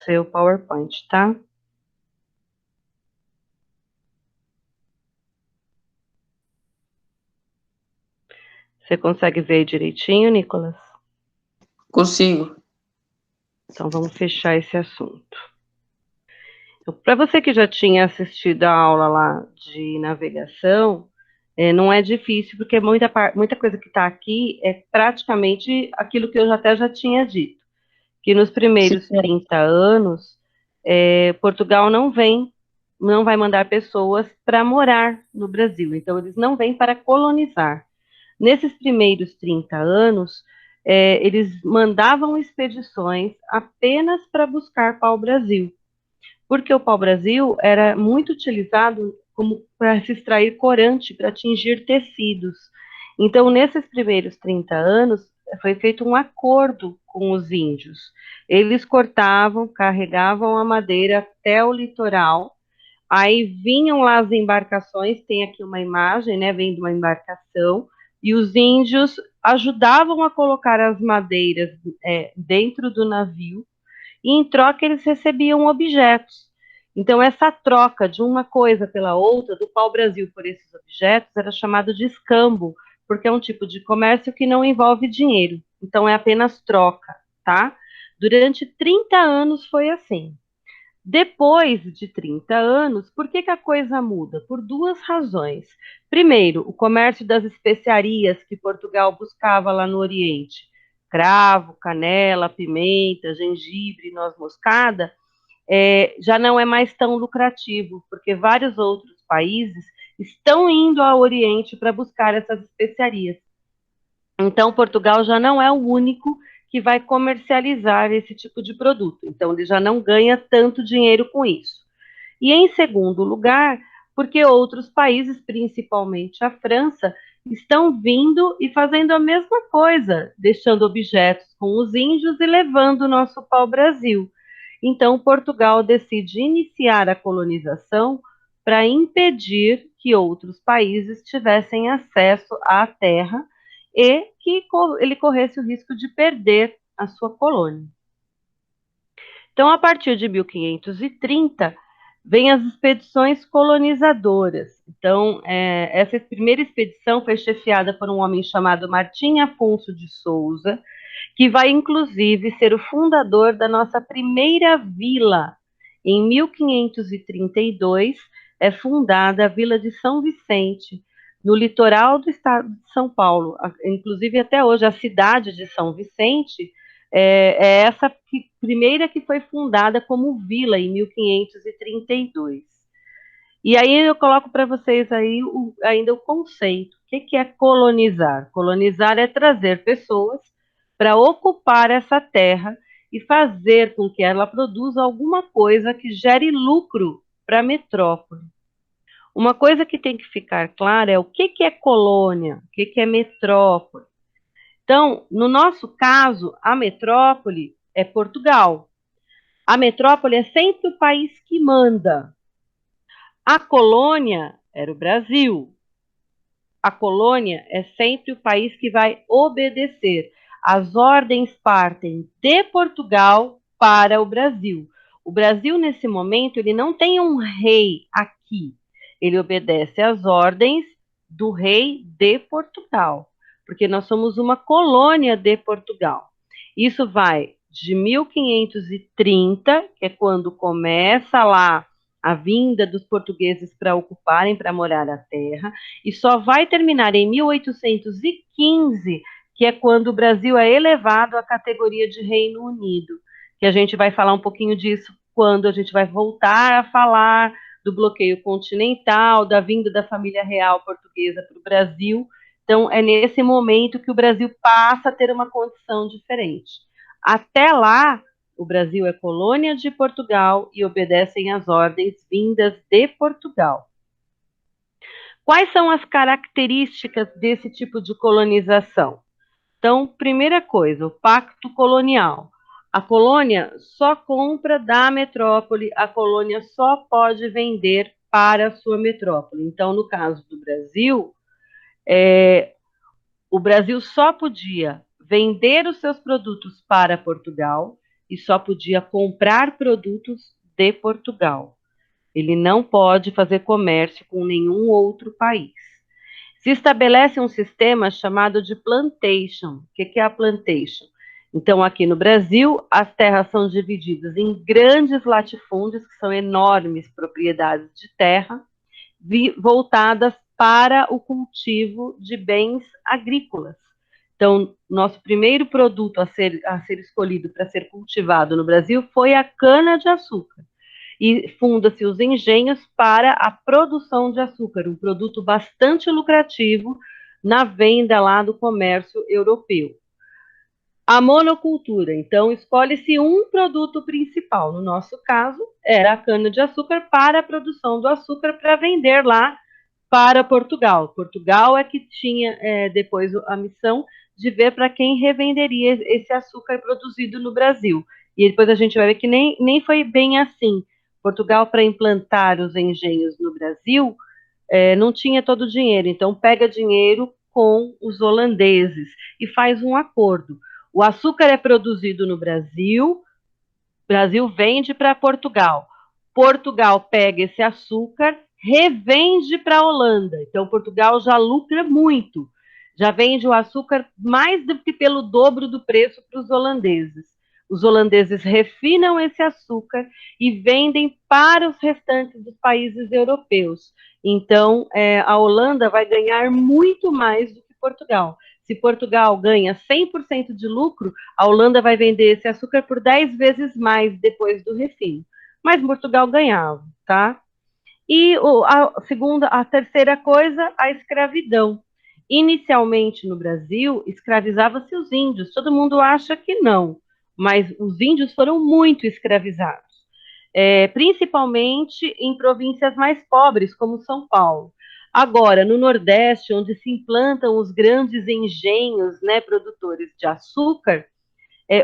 seu PowerPoint, tá? Você consegue ver direitinho, Nicolas? Consigo. Então, vamos fechar esse assunto. Então, para você que já tinha assistido a aula lá de navegação, não é difícil, porque muita coisa que está aqui é praticamente aquilo que eu até já tinha dito, que nos Sim, primeiros 30 anos, Portugal não vai mandar pessoas para morar no Brasil. Então, eles não vêm para colonizar. Nesses primeiros 30 anos, eles mandavam expedições apenas para buscar pau-brasil, porque o pau-brasil era muito utilizado como para se extrair corante, para tingir tecidos. Então, nesses primeiros 30 anos, foi feito um acordo com os índios. Eles cortavam, carregavam a madeira até o litoral, aí vinham lá as embarcações, tem aqui uma imagem, né, vem de uma embarcação, e os índios ajudavam a colocar as madeiras dentro do navio, e em troca eles recebiam objetos. Então, essa troca de uma coisa pela outra, do pau-brasil por esses objetos, era chamado de escambo, porque é um tipo de comércio que não envolve dinheiro. Então, é apenas troca, tá? Durante 30 anos foi assim. Depois de 30 anos, por que a coisa muda? Por duas razões. Primeiro, o comércio das especiarias que Portugal buscava lá no Oriente, cravo, canela, pimenta, gengibre, noz moscada, já não é mais tão lucrativo, porque vários outros países estão indo ao Oriente para buscar essas especiarias. Então, Portugal já não é o único que vai comercializar esse tipo de produto. Então, ele já não ganha tanto dinheiro com isso. E, em segundo lugar, porque outros países, principalmente a França, estão vindo e fazendo a mesma coisa, deixando objetos com os índios e levando o nosso pau-brasil. Então, Portugal decide iniciar a colonização para impedir que outros países tivessem acesso à terra e que ele corresse o risco de perder a sua colônia. Então, a partir de 1530, vem as expedições colonizadoras. Então, essa primeira expedição foi chefiada por um homem chamado Martim Afonso de Souza, que vai, inclusive, ser o fundador da nossa primeira vila. Em 1532, é fundada a Vila de São Vicente, no litoral do estado de São Paulo. Inclusive, até hoje, a cidade de São Vicente essa primeira que foi fundada como vila em 1532. E aí eu coloco para vocês aí ainda o conceito. O que é colonizar? Colonizar é trazer pessoas para ocupar essa terra e fazer com que ela produza alguma coisa que gere lucro para a metrópole. Uma coisa que tem que ficar clara é o que é colônia, o que é metrópole. Então, no nosso caso, a metrópole é Portugal. A metrópole é sempre o país que manda. A colônia era o Brasil. A colônia é sempre o país que vai obedecer. As ordens partem de Portugal para o Brasil. O Brasil, nesse momento, ele não tem um rei aqui. Ele obedece às ordens do rei de Portugal, porque nós somos uma colônia de Portugal. Isso vai de 1530, que é quando começa lá a vinda dos portugueses para ocuparem, para morar a terra, e só vai terminar em 1815, que é quando o Brasil é elevado à categoria de Reino Unido, que a gente vai falar um pouquinho disso quando a gente vai voltar a falar do bloqueio continental, da vinda da família real portuguesa para o Brasil. Então, é nesse momento que o Brasil passa a ter uma condição diferente. Até lá, o Brasil é colônia de Portugal e obedecem às ordens vindas de Portugal. Quais são as características desse tipo de colonização? Então, primeira coisa, o pacto colonial. A colônia só compra da metrópole, a colônia só pode vender para a sua metrópole. Então, no caso do Brasil, o Brasil só podia vender os seus produtos para Portugal e só podia comprar produtos de Portugal. Ele não pode fazer comércio com nenhum outro país. Se estabelece um sistema chamado de plantation. O que é a plantation? Então, aqui no Brasil, as terras são divididas em grandes latifúndios, que são enormes propriedades de terra, voltadas para o cultivo de bens agrícolas. Então, nosso primeiro produto a ser escolhido para ser cultivado no Brasil foi a cana-de-açúcar. E funda-se os engenhos para a produção de açúcar, um produto bastante lucrativo na venda lá do comércio europeu. A monocultura, então, escolhe-se um produto principal. No nosso caso, era a cana-de-açúcar para a produção do açúcar para vender lá para Portugal. Portugal é que tinha depois a missão de ver para quem revenderia esse açúcar produzido no Brasil. E depois a gente vai ver que nem foi bem assim. Portugal, para implantar os engenhos no Brasil, não tinha todo o dinheiro, então pega dinheiro com os holandeses e faz um acordo. O açúcar é produzido no Brasil, Brasil vende para Portugal. Portugal pega esse açúcar, revende para a Holanda. Então, Portugal já lucra muito. Já vende o açúcar mais do que pelo dobro do preço para os holandeses. Os holandeses refinam esse açúcar e vendem para os restantes dos países europeus. Então, a Holanda vai ganhar muito mais do que Portugal. Se Portugal ganha 100% de lucro, a Holanda vai vender esse açúcar por 10 vezes mais depois do refino. Mas Portugal ganhava, tá? E a terceira coisa, a escravidão. Inicialmente no Brasil, escravizava-se os índios. Todo mundo acha que não, mas os índios foram muito escravizados, principalmente em províncias mais pobres, como São Paulo. Agora, no Nordeste, onde se implantam os grandes engenhos, né, produtores de açúcar,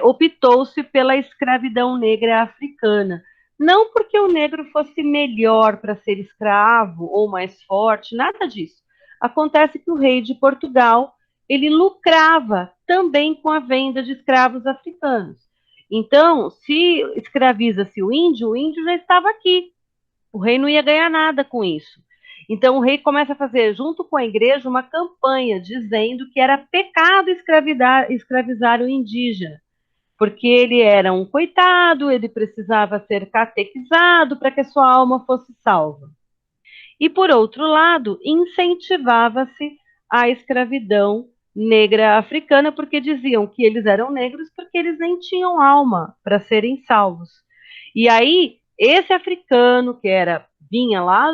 optou-se pela escravidão negra africana. Não porque o negro fosse melhor para ser escravo ou mais forte, nada disso. Acontece que o rei de Portugal, ele lucrava também com a venda de escravos africanos. Então, se escraviza-se o índio já estava aqui. O rei não ia ganhar nada com isso. Então, o rei começa a fazer, junto com a igreja, uma campanha dizendo que era pecado escravizar o indígena, porque ele era um coitado, ele precisava ser catequizado para que a sua alma fosse salva. E, por outro lado, incentivava-se a escravidão negra africana, porque diziam que eles eram negros porque eles nem tinham alma para serem salvos. E aí, esse africano que vinha lá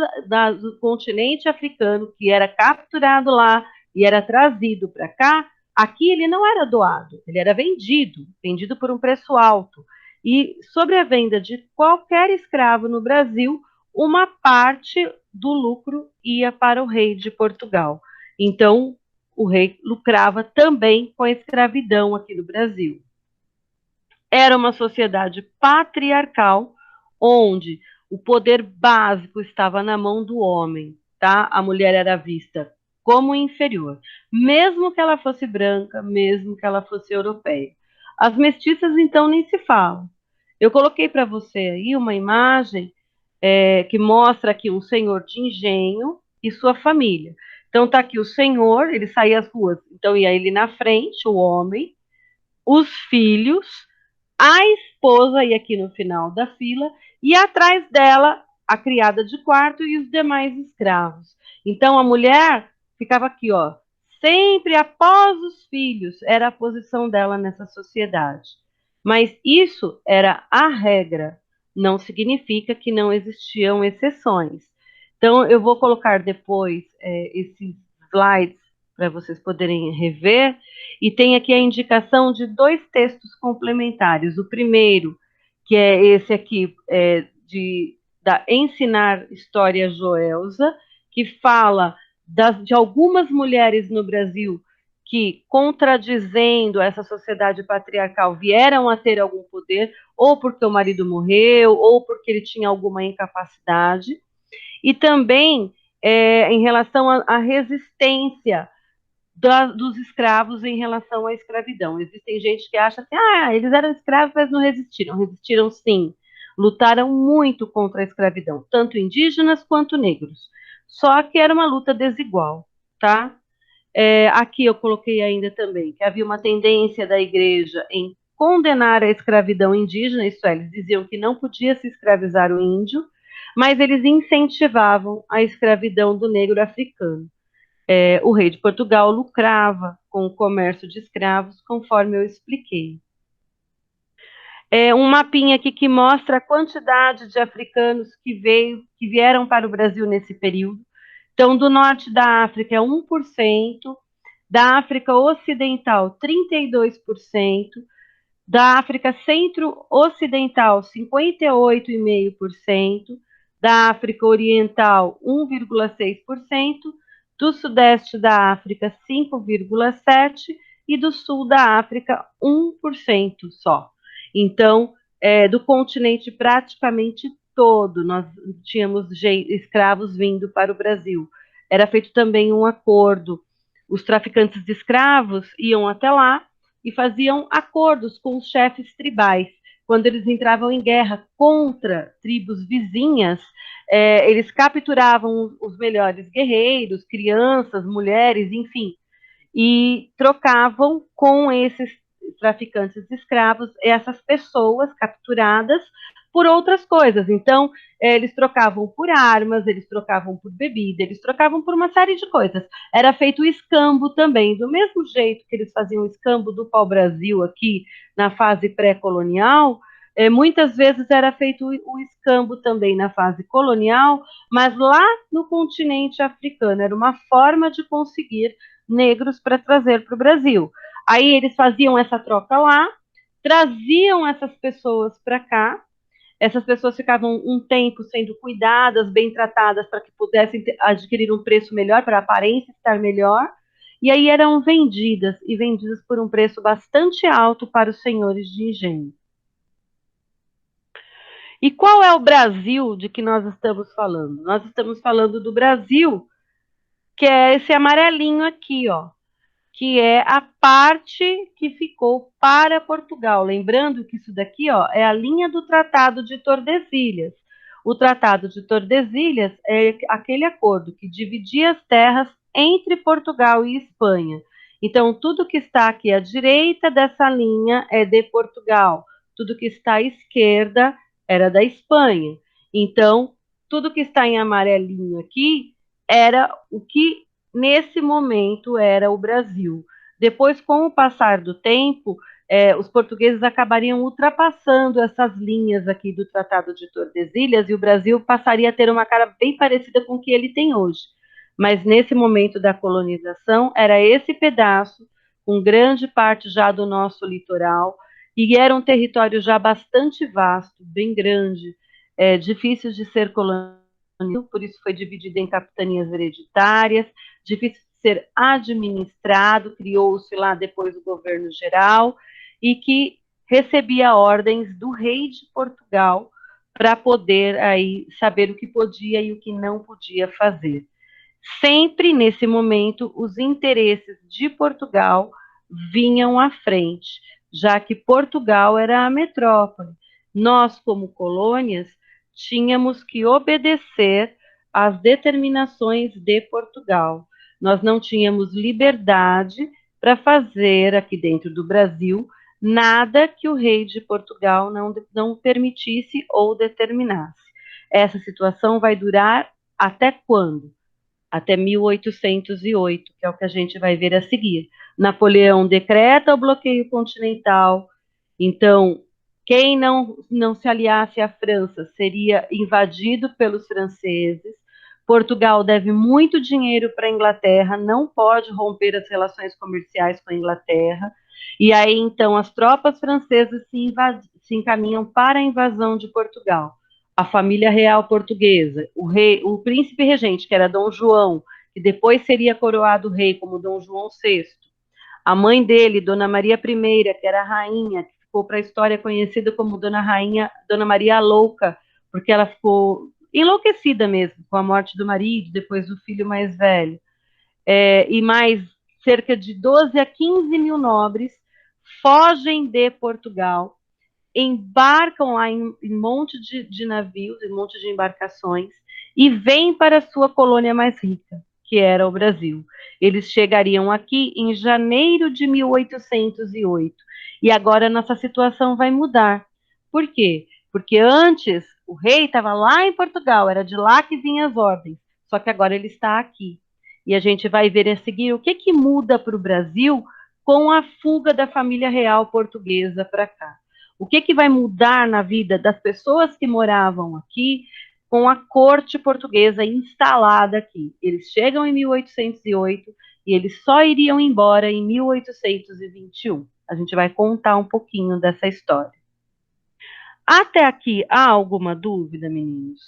do continente africano, que era capturado lá e era trazido para cá, aqui ele não era doado, ele era vendido por um preço alto. E sobre a venda de qualquer escravo no Brasil, uma parte do lucro ia para o rei de Portugal. Então, o rei lucrava também com a escravidão aqui no Brasil. Era uma sociedade patriarcal, onde o poder básico estava na mão do homem, tá? A mulher era vista como inferior, mesmo que ela fosse branca, mesmo que ela fosse europeia. As mestiças, então, nem se falam. Eu coloquei para você aí uma imagem que mostra aqui um senhor de engenho e sua família. Então tá aqui o senhor, ele saía às ruas, então ia ele na frente, o homem, os filhos, a esposa ia aqui no final da fila e atrás dela a criada de quarto e os demais escravos. Então a mulher ficava aqui, ó, sempre após os filhos, era a posição dela nessa sociedade. Mas isso era a regra, não significa que não existiam exceções. Então, eu vou colocar depois esses slides para vocês poderem rever, e tem aqui a indicação de 2 textos complementares. O primeiro, que é esse aqui, da Ensinar História Joelza, que fala de algumas mulheres no Brasil que, contradizendo essa sociedade patriarcal, vieram a ter algum poder, ou porque o marido morreu, ou porque ele tinha alguma incapacidade, e também em relação à resistência dos escravos em relação à escravidão. Existem gente que acha assim, eles eram escravos, mas não resistiram. Resistiram sim, lutaram muito contra a escravidão, tanto indígenas quanto negros. Só que era uma luta desigual, tá? Aqui eu coloquei ainda também que havia uma tendência da igreja em condenar a escravidão indígena, isso é, eles diziam que não podia se escravizar o índio, mas eles incentivavam a escravidão do negro africano. O rei de Portugal lucrava com o comércio de escravos, conforme eu expliquei. Um mapinha aqui que mostra a quantidade de africanos que vieram para o Brasil nesse período. Então, do norte da África é 1%, da África Ocidental 32%, da África Centro-Ocidental 58,5%, da África Oriental 1,6%, do Sudeste da África 5,7% e do Sul da África 1% só. Então, do continente praticamente todo, nós tínhamos escravos vindo para o Brasil. Era feito também um acordo. Os traficantes de escravos iam até lá e faziam acordos com os chefes tribais. Quando eles entravam em guerra contra tribos vizinhas, eles capturavam os melhores guerreiros, crianças, mulheres, enfim, e trocavam com esses traficantes de escravos essas pessoas capturadas por outras coisas. Então, eles trocavam por armas, eles trocavam por bebida, eles trocavam por uma série de coisas. Era feito o escambo também, do mesmo jeito que eles faziam o escambo do pau-brasil aqui na fase pré-colonial, muitas vezes era feito o escambo também na fase colonial, mas lá no continente africano. Era uma forma de conseguir negros para trazer para o Brasil. Aí eles faziam essa troca lá, traziam essas pessoas para cá, essas pessoas ficavam um tempo sendo cuidadas, bem tratadas, para que pudessem adquirir um preço melhor, para a aparência estar melhor, e aí eram vendidas, e vendidas por um preço bastante alto para os senhores de engenho. E qual é o Brasil de que nós estamos falando? Nós estamos falando do Brasil, que é esse amarelinho aqui, ó, que é a parte que ficou para Portugal. Lembrando que isso daqui, ó, é a linha do Tratado de Tordesilhas. O Tratado de Tordesilhas é aquele acordo que dividia as terras entre Portugal e Espanha. Então, tudo que está aqui à direita dessa linha é de Portugal, tudo que está à esquerda era da Espanha. Então, tudo que está em amarelinho aqui era o que nesse momento era o Brasil. Depois, com o passar do tempo, os portugueses acabariam ultrapassando essas linhas aqui do Tratado de Tordesilhas e o Brasil passaria a ter uma cara bem parecida com o que ele tem hoje. Mas nesse momento da colonização, era esse pedaço, com grande parte já do nosso litoral, e era um território já bastante vasto, bem grande, difícil de ser colonizado, por isso foi dividido em capitanias hereditárias, difícil de ser administrado, criou-se lá depois o governo geral, e que recebia ordens do rei de Portugal para poder aí saber o que podia e o que não podia fazer. Sempre nesse momento, os interesses de Portugal vinham à frente, já que Portugal era a metrópole. Nós, como colônias, tínhamos que obedecer às determinações de Portugal. Nós não tínhamos liberdade para fazer aqui dentro do Brasil nada que o rei de Portugal não permitisse ou determinasse. Essa situação vai durar até quando? Até 1808, que é o que a gente vai ver a seguir. Napoleão decreta o bloqueio continental, então quem não se aliasse à França seria invadido pelos franceses. Portugal deve muito dinheiro para a Inglaterra, não pode romper as relações comerciais com a Inglaterra. E aí, então, as tropas francesas se encaminham para a invasão de Portugal. A família real portuguesa, o príncipe regente, que era Dom João, que depois seria coroado rei como Dom João VI. A mãe dele, Dona Maria I, que era a rainha, que ficou para a história conhecida como Dona Maria Louca, porque ela ficou enlouquecida mesmo com a morte do marido, depois do filho mais velho. E mais cerca de 12 a 15 mil nobres fogem de Portugal, embarcam lá em monte de navios, em monte de embarcações, e vêm para a sua colônia mais rica, que era o Brasil. Eles chegariam aqui em janeiro de 1808. E agora a nossa situação vai mudar. Por quê? Porque antes o rei estava lá em Portugal, era de lá que vinham as ordens. Só que agora ele está aqui. E a gente vai ver a seguir o que, que muda para o Brasil com a fuga da família real portuguesa para cá. O que, que vai mudar na vida das pessoas que moravam aqui com a corte portuguesa instalada aqui? Eles chegam em 1808 e eles só iriam embora em 1821. A gente vai contar um pouquinho dessa história. Até aqui, há alguma dúvida, meninos?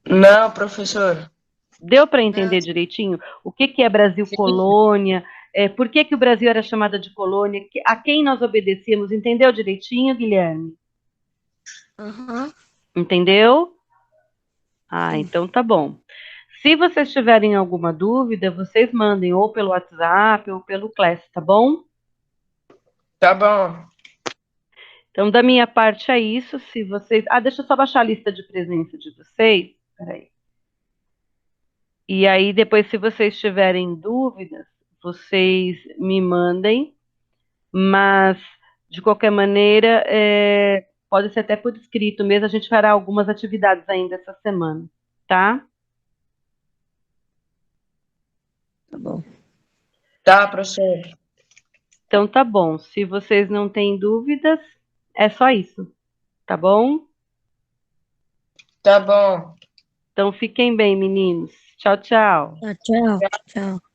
Não, professor. Deu para Não. entender direitinho o que, que é Brasil Sim. colônia? Por que, que o Brasil era chamado de colônia? A quem nós obedecíamos? Entendeu direitinho, Guilherme? Uhum. Entendeu? Ah, Sim. então tá bom. Se vocês tiverem alguma dúvida, vocês mandem ou pelo WhatsApp ou pelo Class, tá bom? Tá bom. Então, da minha parte é isso. Se vocês. Ah, deixa eu só baixar a lista de presença de vocês. Peraí. E aí, depois, se vocês tiverem dúvidas, vocês me mandem. Mas, de qualquer maneira, pode ser até por escrito mesmo. A gente fará algumas atividades ainda essa semana, tá? Tá bom. Tá, professor. Então, tá bom. Se vocês não têm dúvidas, é só isso, tá bom? Tá bom. Então, fiquem bem, meninos. Tchau, tchau. Tchau, tchau. Tchau.